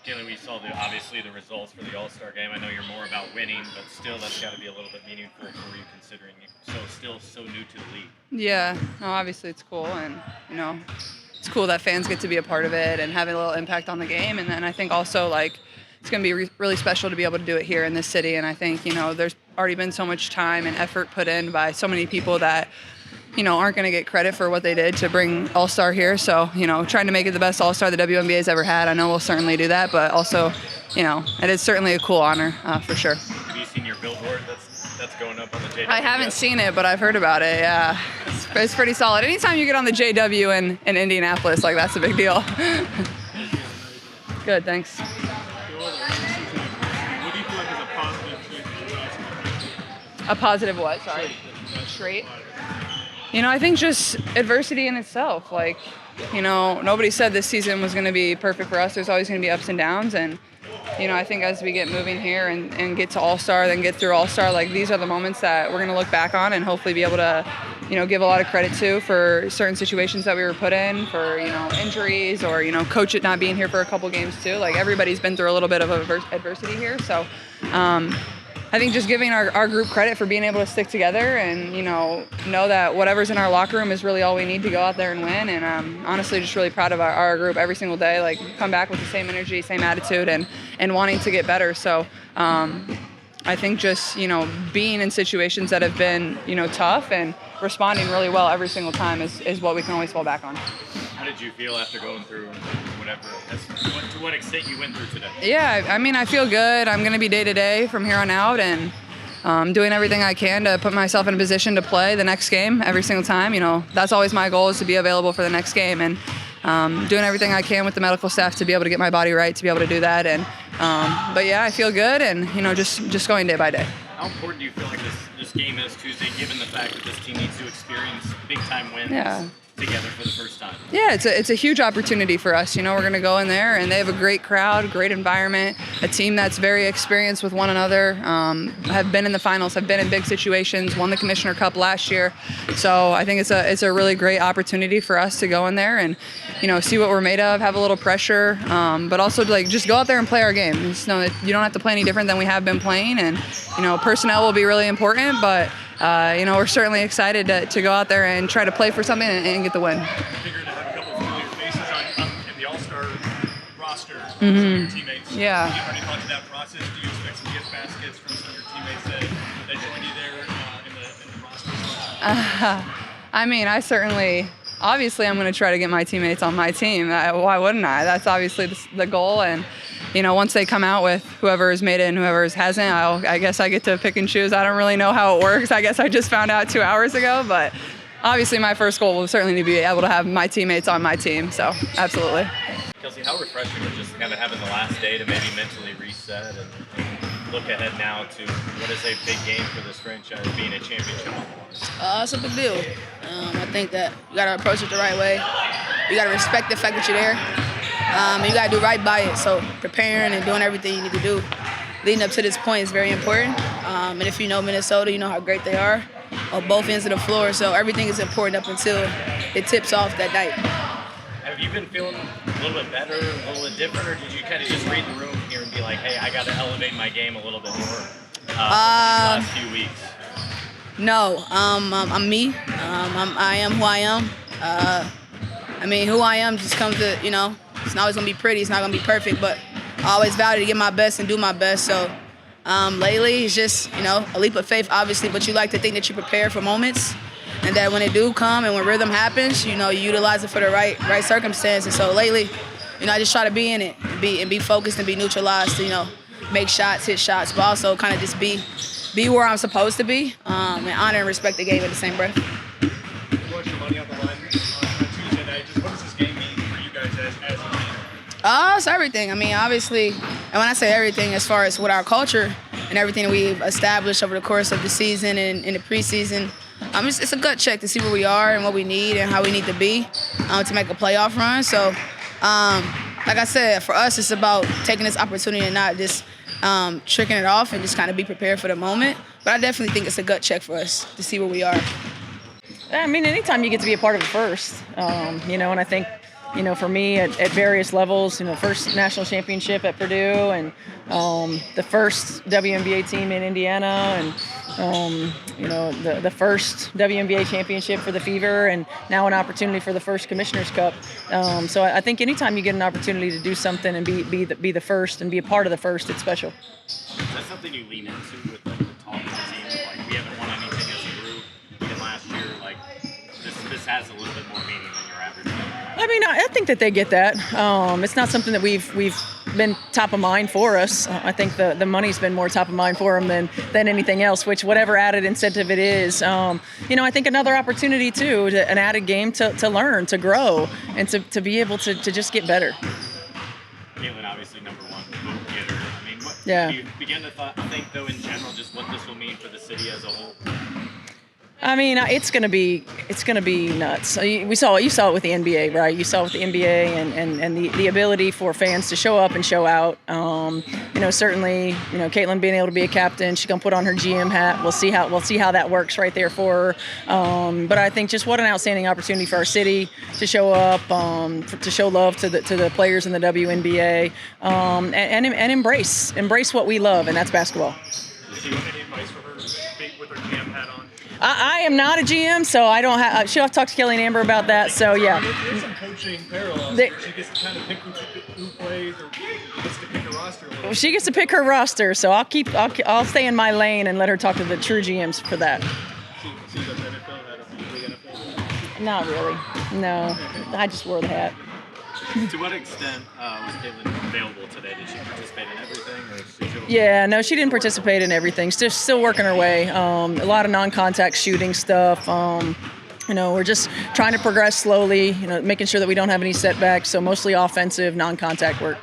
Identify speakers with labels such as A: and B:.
A: Kaylee, we saw obviously the results for the All-Star game. I know you're more about winning, but still that's got to be a little bit meaningful for you considering you're still so new to the league.
B: Yeah, no, obviously it's cool, and it's cool that fans get to be a part of it and have a little impact on the game. And then I think also like it's going to be really special to be able to do it here in this city. And I think there's already been so much time and effort put in by so many people that aren't going to get credit for what they did to bring All-Star here. So, trying to make it the best All-Star the WNBA's ever had. I know we'll certainly do that, but also, it is certainly a cool honor for sure.
A: Have you seen your billboard that's going up on the JW?
B: I haven't seen it, but I've heard about it, yeah. It's pretty solid. Anytime you get on the JW in Indianapolis, like, that's a big deal. Good, thanks.
C: What do you feel like is a positive trait for you guys?
B: A positive what? Sorry. Trait? I think just adversity in itself. Like, nobody said this season was going to be perfect for us. There's always going to be ups and downs. And, I think as we get moving here and get to All-Star, then get through All-Star, like these are the moments that we're going to look back on and hopefully be able to, give a lot of credit to for certain situations that we were put in, for, injuries or, coach it not being here for a couple games too. Like everybody's been through a little bit of adversity here. So, I think just giving our group credit for being able to stick together and, know that whatever's in our locker room is really all we need to go out there and win. And honestly, just really proud of our group every single day, like come back with the same energy, same attitude and wanting to get better. So I think just, being in situations that have been, tough and responding really well every single time is what we can always fall back on.
A: How did you feel after going through whatever, to what extent you went through today?
B: Yeah, I feel good. I'm going to be day-to-day from here on out and doing everything I can to put myself in a position to play the next game every single time. That's always my goal, is to be available for the next game, and doing everything I can with the medical staff to be able to get my body right, to be able to do that. And but yeah, I feel good, and just going day by day.
A: How important do you feel like this game is Tuesday, given the fact that this team needs to experience big-time wins?
B: Yeah.
A: Together for the first time?
B: Yeah, it's a huge opportunity for us. We're going to go in there, and they have a great crowd, great environment, a team that's very experienced with one another, have been in the finals, have been in big situations, won the Commissioner Cup last year. So I think it's a really great opportunity for us to go in there and see what we're made of, have a little pressure, but also just go out there and play our game. Just know that you don't have to play any different than we have been playing, and personnel will be really important, but we're certainly excited to go out there and try to play for something and get the win.
C: I figured to have a couple of familiar faces in the All-Star roster, some of your teammates.
B: Yeah.
C: Have you already gone through that process? Do you expect some gift baskets from some of your teammates that join you there in the roster?
B: I certainly, obviously I'm going to try to get my teammates on my team. Why wouldn't I? That's obviously the goal. And once they come out with whoever has made it and whoever hasn't, I guess I get to pick and choose. I don't really know how it works. I guess I just found out 2 hours ago, but obviously my first goal will certainly be able to have my teammates on my team, so absolutely.
A: Kelsey, how refreshing is just kind of having the last day to maybe mentally reset and look ahead now to what is a big game for this franchise, being a championship?
D: It's a big deal. I think that you got to approach it the right way. You got to respect the fact that you're there. You got to do right by it. So preparing and doing everything you need to do leading up to this point is very important. And if you know Minnesota, you know how great they are on both ends of the floor. So everything is important up until it tips off that night.
A: Have you been feeling a little bit better, a little bit different, or did you kind of just read the room here and be like, hey, I got to elevate my game a little bit more these last few weeks?
D: No, I'm me. I am who I am. Who I am just comes to, it's not always going to be pretty, it's not going to be perfect, but I always vow to get my best and do my best. So lately it's just, a leap of faith, obviously, but you like to think that you prepare for moments and that when they do come and when rhythm happens, you utilize it for the right circumstances. So lately, I just try to be in it and be focused and be neutralized to, make shots, hit shots, but also kind of just be where I'm supposed to be and honor and respect the game at the same breath.
C: You want your money on the line on Tuesday night. Just what does this game mean for you guys as a team?
D: It's everything. Obviously, and when I say everything, as far as what our culture and everything that we've established over the course of the season and in the preseason, it's a gut check to see where we are and what we need and how we need to be to make a playoff run. So, like I said, for us, it's about taking this opportunity and not just tricking it off and just kind of be prepared for the moment. But I definitely think it's a gut check for us to see where we are.
E: Anytime you get to be a part of it first, and I think for me at various levels. First national championship at Purdue, and the first WNBA team in Indiana, and the first WNBA championship for the Fever, and now an opportunity for the first Commissioner's Cup. So I think anytime you get an opportunity to do something and be the first and be a part of the first, it's special.
A: Is that something you lean into with the talk of the team? Like, we haven't won anything as a group. Even last year, like, this has a little bit more meaning than your average game.
E: I mean, I think that they get that. It's not something that we've been top of mind for us. I think the money's been more top of mind for them than anything else, which whatever added incentive it is. I think another opportunity too, an added game to learn, to grow, and to be able to just get better.
A: Caitlin, obviously number one vote getter. I mean, what
E: Yeah.
A: do you begin to think, though, in general, just what this will mean for the city as a whole?
E: I mean, it's gonna be nuts. You saw it with the NBA, right? You saw it with the NBA and the ability for fans to show up and show out. Certainly, Caitlin being able to be a captain, she's gonna put on her GM hat. We'll see how that works right there for her. But I think just what an outstanding opportunity for our city to show up, to show love to the players in the WNBA, and embrace what we love, and that's basketball.
C: Do you have any advice for her with her GM hat on?
E: I am not a GM, so I don't have. She'll have to talk to Kelly and Amber about that. So yeah.
C: There's some coaching parallels. She gets to kind of pick who plays, or gets to pick her roster a little bit.
E: She gets to pick her roster, so I'll stay in my lane and let her talk to the true GMs for that.
C: She does NFL, NFL.
E: Not really. No, I just wore the hat.
A: To what extent was Caitlin available today? Did she participate in everything, or
E: Yeah, no, she didn't participate in everything. Still working her way. A lot of non-contact shooting stuff. We're just trying to progress slowly. Making sure that we don't have any setbacks. So mostly offensive, non-contact work.